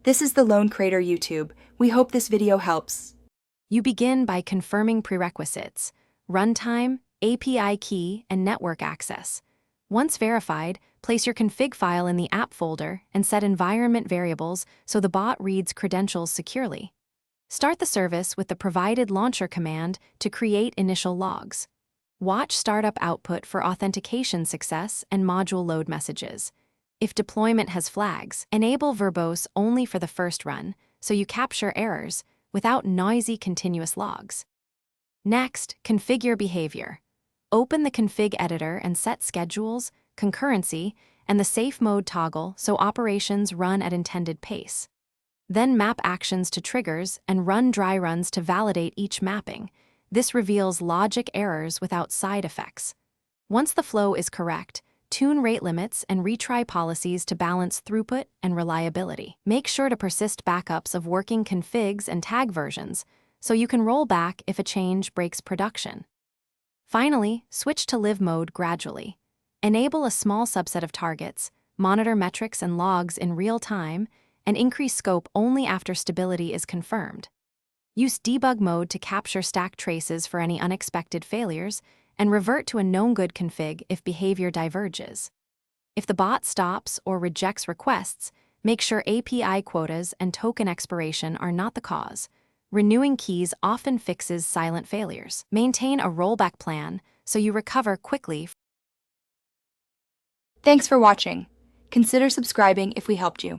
This is the Lone Crater YouTube. We hope this video helps. You begin by confirming prerequisites: runtime, API key, and network access. Once verified, place your config file in the app folder and set environment variables so the bot reads credentials securely. Start the service with the provided launcher command to create initial logs. Watch startup output for authentication success and module load messages. If deployment has flags, enable verbose only for the first run so you capture errors without noisy continuous logs. Next, configure behavior. Open the config editor and set schedules, concurrency, and the safe mode toggle so operations run at intended pace. Then map actions to triggers and run dry runs to validate each mapping. This reveals logic errors without side effects. Once the flow is correct, tune rate limits and retry policies to balance throughput and reliability. Make sure to persist backups of working configs and tag versions so you can roll back if a change breaks production. Finally, switch to live mode gradually. Enable a small subset of targets, monitor metrics and logs in real time, and increase scope only after stability is confirmed. Use debug mode to capture stack traces for any unexpected failures, and revert to a known good config if behavior diverges. If the bot stops or rejects requests, make sure API quotas and token expiration are not the cause. Renewing keys often fixes silent failures. Maintain a rollback plan so you recover quickly. Thanks for watching. Consider subscribing if we helped you.